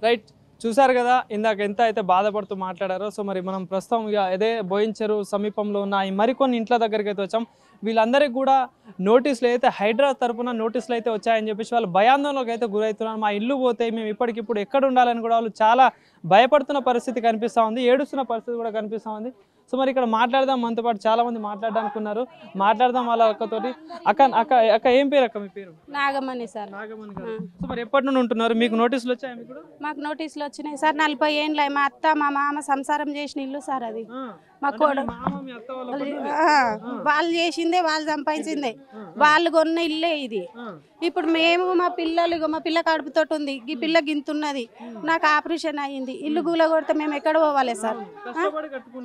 Right చూసారు కదా ఇందాక ఎంత అయితే బాధపడుతూ మాట్లాడారో. సో మరి మనం ప్రస్తుతం ఇక అదే బోయించెరు సమీపంలో ఉన్న ఈ మరికొన్ని ఇంట్ల దగ్గరికి అయితే వచ్చాం. వీళ్ళందరికీ కూడా నోటీసులు అయితే హైదరాబాద్ తరఫున నోటీసులు అయితే వచ్చాయని చెప్పేసి వాళ్ళు భయాందోళనకు అయితే గురవుతున్నారు. మా ఇల్లు పోతే మేము ఇప్పటికిప్పుడు ఎక్కడ ఉండాలని కూడా వాళ్ళు చాలా భయపడుతున్న పరిస్థితి కనిపిస్తూ ఉంది, ఏడుస్తున్న పరిస్థితి కూడా కనిపిస్తూ ఉంది. సో మరి ఇక్కడ మాట్లాడదాం, మనతో పాటు చాలా మంది మాట్లాడడానికి ఉన్నారు. మాట్లాడదాం వాళ్ళ అక్కతోటి. అక్క ఏం పేరు అక్క? మీ పేరు? నాగమణి సార్. నాగమణి గారు. సో మరి ఎప్పటి నుండి ఉంటున్నారు? మీకు నోటీసులు వచ్చాయి? మీకు కూడా మాకు నోటీసులు వచ్చినాయి సార్. 40 ఏండ్లు మా అత్త మా మామ సంసారం చేసిన ఇల్లు సార్ అది. మా కోడలు వాళ్ళు చేసిందే, వాళ్ళు సంపాదించిందే, వాళ్ళు కొన్న ఇల్లే ఇది. ఇప్పుడు మేము మా పిల్లలు, మా పిల్ల కడుపుతో ఉంది, ఈ పిల్ల గింతున్నది, నాకు ఆపరేషన్ అయ్యింది, ఇల్లు గూల కొడితే మేము ఎక్కడ పోవాలి సార్?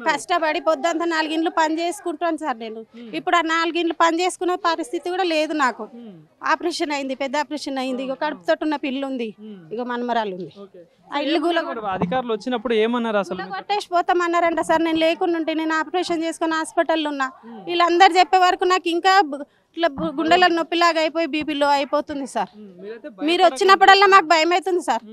కష్టపడి పొద్దుంతా 4 ఇండ్లు పని చేసుకుంటాను సార్ నేను. ఇప్పుడు ఆ 4 ఇండ్లు పని చేసుకునే పరిస్థితి కూడా లేదు నాకు. ఆపరేషన్ అయింది, పెద్ద ఆపరేషన్ అయింది, ఇక కడుపుతో ఉన్న పిల్ల ఉంది, ఇక మనమరాలు ఉంది. ఆ ఇల్లు గూల అధికారులు వచ్చినప్పుడు ఏమన్నారు? అసలు కొట్టేసి పోతామన్నారంట సార్. నేను లేకుండా ఉంటే, నేను ఆపరేషన్ చేసుకుని హాస్పిటల్లో ఉన్నా. వీళ్ళందరూ చెప్పే వరకు నాకు ఇంకా ఇట్లా గుండెల నొప్పిలాగా అయిపోయి బీపీలో అయిపోతుంది సార్. మీరు వచ్చినప్పుడల్లా మాకు భయం అవుతుంది సార్.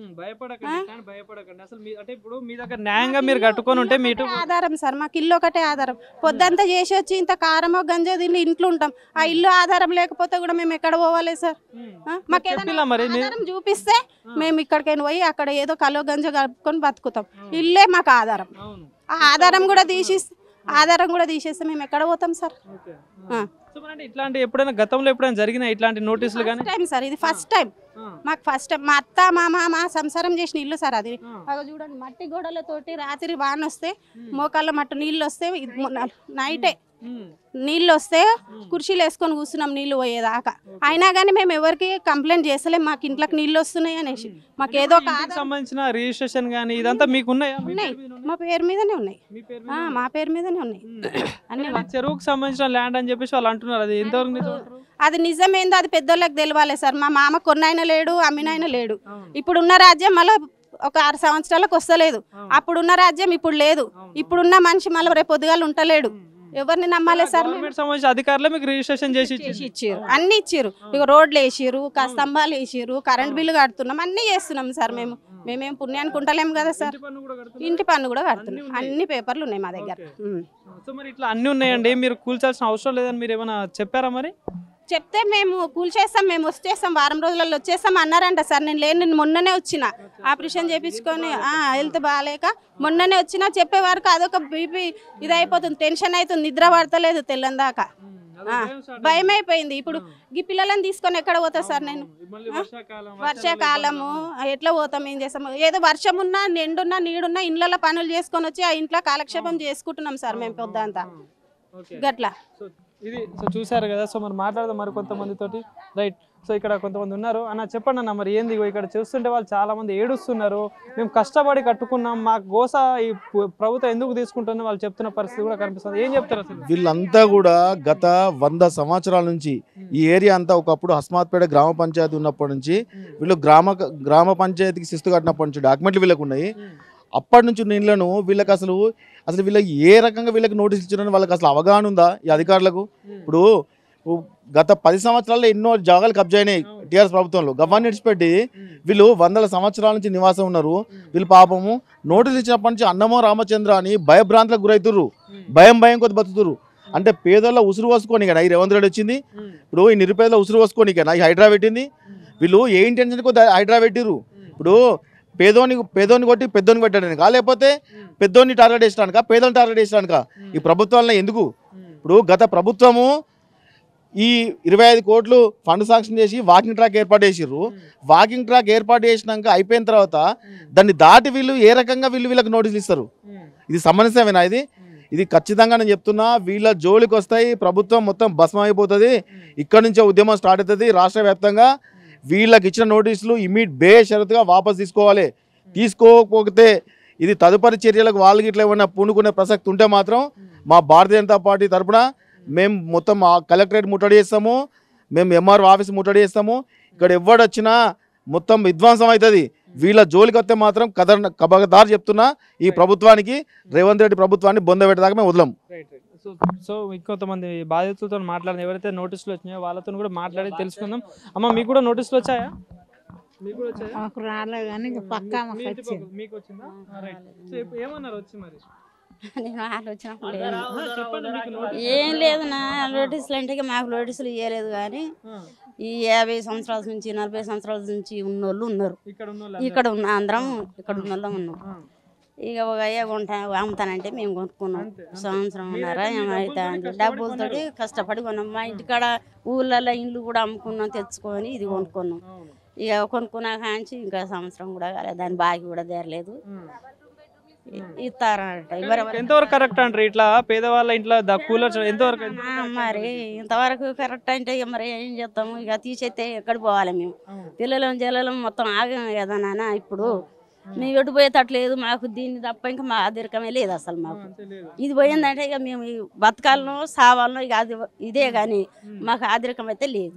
ఆధారం సార్, మాకు ఇల్లు ఒకటే ఆధారం. పొద్దంతా చేసి వచ్చి ఇంత కారమో గంజో తిని ఇంట్లో ఉంటాం. ఆ ఇల్లు ఆధారం లేకపోతే కూడా మేము ఎక్కడ పోవాలి సార్? మాకు ఆధారం చూపిస్తే మేము ఇక్కడికైనా పోయి అక్కడ ఏదో కలో గంజో కలుపుకొని బతుకుతాం. ఇల్లే మాకు ఆధారం. ఆ ఆధారం కూడా తీసేస్తే మేము ఎక్కడ పోతాం సార్? ఇట్లాంటి ఎప్పుడైనా గతంలో ఎప్పుడైనా జరిగిన ఇట్లాంటి నోటీసులు కానీ? టైం సార్, ఇది ఫస్ట్ టైం. మాకు ఫస్ట్ టైం. మా అత్త మా మామ సంసారం చేసిన ఇల్లు సార్ అది. చూడండి, మట్టి గోడలతోటి రాత్రి వాన వస్తే మోకాళ్ళ మట్టు నీళ్ళు వస్తే, నైటే నీళ్ళు వస్తే కుర్చీలు వేసుకొని కూర్చున్నాం నీళ్లు పోయేదాకా. అయినా కానీ మేము ఎవరికి కంప్లైంట్ చేస్తలేం, మాకు ఇంట్లోకి నీళ్ళు వస్తున్నాయి అనేసి. మాకు ఏదో సంబంధించిన రిజిస్ట్రేషన్ కానీ ఇదంతా మీకు ఉన్నాయా? ఉన్నాయి, మా పేరు మీదనే ఉన్నాయి. మా పేరు మీదనే ఉన్నాయి అన్ని. చెరువుకు సంబంధించిన ల్యాండ్ అని చెప్పేసి వాళ్ళు అంటున్నారు. అది ఎంతవరకు అది నిజమేందో అది పెద్దోళ్ళకి తెలియాలి సార్. మా మామ కొన్నైనా లేడు, అమ్మినైనా లేడు. ఇప్పుడున్న రాజ్యం మళ్ళీ ఒక 6 సంవత్సరాలకు వస్తలేదు. అప్పుడున్న రాజ్యం ఇప్పుడు లేదు. ఇప్పుడున్న మనిషి మళ్ళీ రేపు పొద్దుగాలు ఉంటలేడు. ఎవరిని నమ్మాలి సార్? అధికారులు మీకు రిజిస్ట్రేషన్ చేసి ఇచ్చారు, అన్ని ఇచ్చారు. ఇక రోడ్లు వేసిరు, స్తంభాలు వేసిరు, కరెంట్ బిల్లు కడుతున్నాం, అన్ని చేస్తున్నాం సార్. మేమేం పుణ్యానికి ఉంటలేము కదా సార్. ఇంటి పన్ను కూడా కడుతున్నాం. అన్ని పేపర్లు ఉన్నాయి మా దగ్గర. సో మరి ఇట్లా అన్ని ఉన్నాయండి, మీరు కూల్చాల్సిన అవసరం లేదని మీరు ఏమైనా చెప్పారా? మరి చెప్తే మేము కూల్చేస్తాం, మేము వచ్చేస్తాం, వారం రోజులలో వచ్చేస్తాం అన్నారంట సార్. నేను మొన్ననే వచ్చిన ఆపరేషన్ చేయించుకొని, హెల్త్ బాగాలేక మొన్ననే వచ్చినా. చెప్పే వరకు అదొక బీపీ ఇది అయిపోతుంది, టెన్షన్ అవుతుంది, నిద్ర పడతలేదు తెల్లని దాకా. భయం అయిపోయింది. ఇప్పుడు ఈ పిల్లలను తీసుకొని ఎక్కడ పోతా సార్ నేను? వర్షాకాలము ఎట్లా పోతాం, ఏం చేస్తాము? ఏదో వర్షం ఉన్నా, నిండున్నా, నీడున్నా ఇండ్లలో పనులు చేసుకొని వచ్చి ఆ ఇంట్లో కాలక్షేపం చేసుకుంటున్నాం సార్ మేము పొద్దంతా గట్లా. ఇది సో చూసారు కదా. సో మరి మాట్లాడదాం మరి కొంతమందితోటి. రైట్. సో ఇక్కడ కొంతమంది ఉన్నారు. అన్న చెప్పండి అన్న, మరి ఏంది ఇక్కడ చూస్తుంటే వాళ్ళు చాలా మంది ఏడుస్తున్నారు. మేము కష్టపడి కట్టుకున్నాం, మా గోస ఈ ప్రభుత్వం ఎందుకు తీసుకుంటుందని వాళ్ళు చెప్తున్న పరిస్థితి కూడా కనిపిస్తుంది. ఏం చెప్తారు అసలు? వీళ్ళంతా కూడా గత 100 సంవత్సరాల నుంచి ఈ ఏరియా అంతా ఒకప్పుడు హస్మాత్పేట గ్రామ పంచాయతీ ఉన్నప్పటి నుంచి వీళ్ళు గ్రామ పంచాయతీకి శిస్తు కట్టినప్పటి నుంచి డాక్యుమెంట్లు వీళ్ళకు ఉన్నాయి. అప్పటి నుంచి నీళ్లను వీళ్ళకి అసలు వీళ్ళకి ఏ రకంగా వీళ్ళకి నోటీస్ ఇచ్చారని వాళ్ళకి అసలు అవగాహన ఉందా ఈ అధికారులకు? ఇప్పుడు గత 10 సంవత్సరాల్లో ఎన్నో జాగాలు కబ్జా అయినాయి టీఆర్ఎస్ ప్రభుత్వంలో. గవర్నమెంట్ విడిచిపెట్టి వీళ్ళు 100 సంవత్సరాల నుంచి నివాసం ఉన్నారు. వీళ్ళు పాపము నోటీస్ ఇచ్చినప్పటి నుంచి అన్నమో రామచంద్ర అని భయభ్రాంతులకు గురవుతుర్రు, భయం కొద్ది బతుకుతుర్రు. అంటే పేదోళ్ళ ఉసురు పోసుకోనికనా ఈ రేవంత్ రెడ్డి వచ్చింది? ఇప్పుడు ఈ నిరుపేదల ఉసురు పోసుకోనికనా ఈ హైడ్రా పెట్టింది? వీళ్ళు ఏ ఇంటెన్షన్ కొద్ది హైడ్రా పెట్టిర్రు? ఇప్పుడు పేదోని కొట్టి పెద్దోని పెట్టడానికి, లేకపోతే పెద్దోని టార్గెట్ చేసడానిక, పేదోని టార్గెట్ చేసడానిక ఈ ప్రభుత్వాలను ఎందుకు? ఇప్పుడు గత ప్రభుత్వము ఈ 25 కోట్లు ఫండ్ శాంక్షన్ చేసి వాకింగ్ ట్రాక్ ఏర్పాటు చేసిర్రు. వాకింగ్ ట్రాక్ ఏర్పాటు చేసినాక అయిపోయిన తర్వాత దాన్ని దాటి వీళ్ళు ఏ రకంగా వీళ్ళకి నోటీసులు ఇస్తారు? ఇది సమస్యమేనా? ఇది ఖచ్చితంగా నేను చెప్తున్నా, వీళ్ళ జోలికి వస్తాయి, ప్రభుత్వం మొత్తం భస్మం అయిపోతుంది. ఇక్కడ నుంచే ఉద్యమం స్టార్ట్ అవుతుంది రాష్ట్ర వ్యాప్తంగా. వీళ్ళకి ఇచ్చిన నోటీసులు బేషరతుగా వాపసు తీసుకోవాలి. తీసుకోకపోతే ఇది తదుపరి చర్యలకు వాళ్ళకి ఇట్లా ఏమైనా పూనుకునే ప్రసక్తి ఉంటే మాత్రం మా భారతీయ జనతా పార్టీ తరఫున మేము మొత్తం కలెక్టరేట్ ముట్టడి చేస్తాము, మేము ఎంఆర్ఓ ఆఫీస్ ముట్టడి చేస్తాము. ఇక్కడ ఎవడొచ్చినా మొత్తం విధ్వంసం అవుతుంది. వీళ్ళ జోలికి వస్తే మాత్రం కబర్దార్ చెప్తున్నా, ఈ ప్రభుత్వానికి, రేవంత్ రెడ్డి ప్రభుత్వాన్ని బొందబెట్టేదాకా మేము వదలం. సో ఇంకొంతమంది బాధితులతో మాట్లాడిన ఎవరైతే నోటీసులు వచ్చినాయో వాళ్ళతో కూడా మాట్లాడి తెలుసుకుందాం. అమ్మ, మీకు కూడా నోటీసులు వచ్చాయా? మీకు కూడా వచ్చాయా? మాకు రాలేదు కానీ పక్కా మీ మాకు ఇంటి వచ్చింది. పక్కన మీకు వచ్చిందా? రైట్. సో ఇప్పుడు ఏమన్నారు వచ్చి మరి? నేను ఆలోచన లేదు. చెప్పండి మీకు నోటీస్. ఏం లేదు నా నోటీసులు అంటే మాకు నోటీసులు ఇవ్వలేదు కానీ ఈ 50 సంవత్సరాల నుంచి 40 సంవత్సరాల నుంచి ఉన్నోళ్ళు ఉన్నారు. ఇక్కడ ఉన్న ఇక్కడ ఉన్న అందరం ఇక్కడ ఉన్న వాళ్ళం ఉన్నాం. ఇక ఒక అయ్యా అమ్ముతానంటే మేము కొనుక్కున్నాం. సంవత్సరం ఉన్నారా ఏమైతే డబ్బులతోటి కష్టపడి కొన్నాం. మా ఇంటికాడ ఊళ్ళల్లో ఇండ్లు కూడా అమ్ముకున్నాం, తెచ్చుకొని ఇది కొనుక్కున్నాం. ఇక కొనుక్కున్నా కాంచి ఇంకా సంవత్సరం కూడా కాలేదు, దాని బాగి కూడా తీరలేదు. ఇస్తారంట ఎంతవరకు కరెక్ట్ అంటారు ఇట్లా పేదవాళ్ళ ఇంట్లో కూలర్ ఎంతవరకు? మరి ఇంతవరకు కరెక్ట్ అంటే ఇక మరి ఏం చేస్తాము, ఇక తీసేస్తే ఎక్కడ పోవాలి మేము? పిల్లలం జల్లలం మొత్తం ఆగాం కదా నాన్న. ఇప్పుడు మేము ఎటు పోయేటట్లేదు, మాకు దీన్ని తప్ప ఇంకా మా ఆదరికమే లేదు అసలు. మాకు ఇది పోయిందంటే ఇక మేము బతకాలను సావాలను ఇక అది ఇదే కానీ మాకు ఆదరికం అయితే లేదు.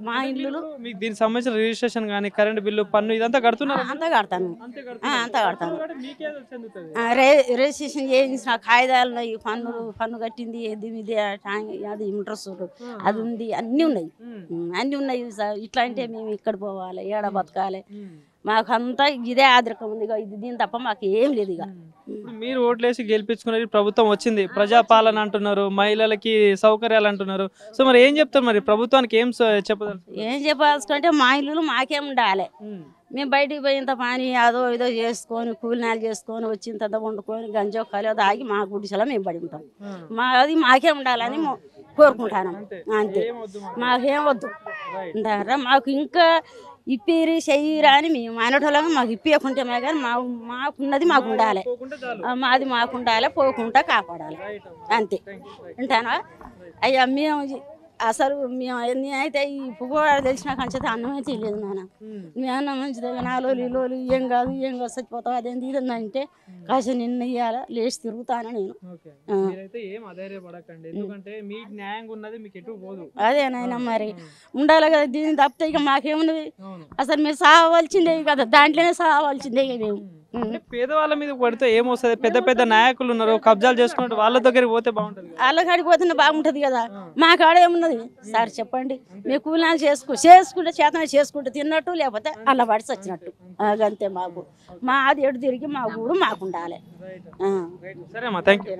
మా ఇల్లు మీకు దీనికి సంబంధించిన రిజిస్ట్రేషన్ కానీ కరెంట్ బిల్లు పన్ను ఇదంతా కడుతున్నారు? అంతా కడతాను, అంతా కడతాను. మీకే రిజిస్ట్రేషన్ చేయించిన కాగితాలు ఈ పన్ను కట్టింది ఇది అది ఇంట్రెస్ట్ అది ఉంది, అన్నీ ఉన్నాయి, అన్నీ ఉన్నాయి. ఇట్లా అంటే మేము ఇక్కడ పోవాలి, ఏడ బతకాలి? మాకు అంతా ఇదే ఆదరకం ఉంది, ఇది దీని తప్ప మాకు ఏం లేదు. ఇక మీరు ఓట్లేసి గెలిపించుకున్నది ప్రభుత్వం వచ్చింది, ప్రజాపాలన అంటున్నారు, మహిళలకి సౌకర్యాలు అంటున్నారు. సో మరి ఏం చెప్తారు మరి ప్రభుత్వానికి? ఏం చెప్పదలు? ఏం చెప్పాల్సుకుంటే మా ఇల్లు మాకేం ఉండాలి. మేము బయటికి పోయినంత పని అదో ఇదో చేసుకొని కూలినాలు చేసుకొని వచ్చినంత వండుకొని గంజో కలియో తాగి మా గుడిసెలో మేము పడి ఉంటాం. అది మాకే ఉండాలని కోరుకుంటాను. అంతే, మాకేం వద్దు అంటారా? మాకు ఇంకా ఇప్పిరి చెయ్యిరా అని మేము అనటోళ్ళగా మాకు ఇప్పకుంటే కానీ మాకున్నది మాకు ఉండాలి, మాది మాకు ఉండాలి, పోకుండా కాపాడాలి. అంతే ఉంటానా? అయ్యా మేము అసలు మేము నేనైతే ఈ పువ్వుడు తెలిసిన కంచితే అన్నమే తెలియదు నాన్న. మీ అన్న మంచిదే నాలోలు ఏం కాదు చచ్చిపోతావు అదేంటి ఇది అంటే కాసి నిన్న ఇయ్యాల లేచి తిరుగుతాను నేను. అదే నాయన మరి ఉండాలి కదా, దీన్ని తప్పితే ఇక మాకేమున్నది? అసలు మీరు సావాల్సిందే కదా, దాంట్లోనే సావాల్సిందే ఇక మేము. పేదవాళ్ళ మీద పడితే ఏమొస్తుంది? పెద్ద పెద్ద నాయకులు ఉన్నారు, కబ్జాలు చేసుకుంటే వాళ్ళ దగ్గరికి పోతే బాగుంటుంది. వాళ్ళ కాడికి పోతే బాగుంటది కదా, మా కాడ ఏమున్నది సార్ చెప్పండి? మేము కూలినాలు చేసుకుంటే చేతన చేసుకుంటే తిన్నట్టు, లేకపోతే అలా పడిచి వచ్చినట్టు. అంతే మాకు మాది ఎటు తిరిగి మా ఊరు మాకు ఉండాలి. సరే అమ్మా, థ్యాంక్ యూ.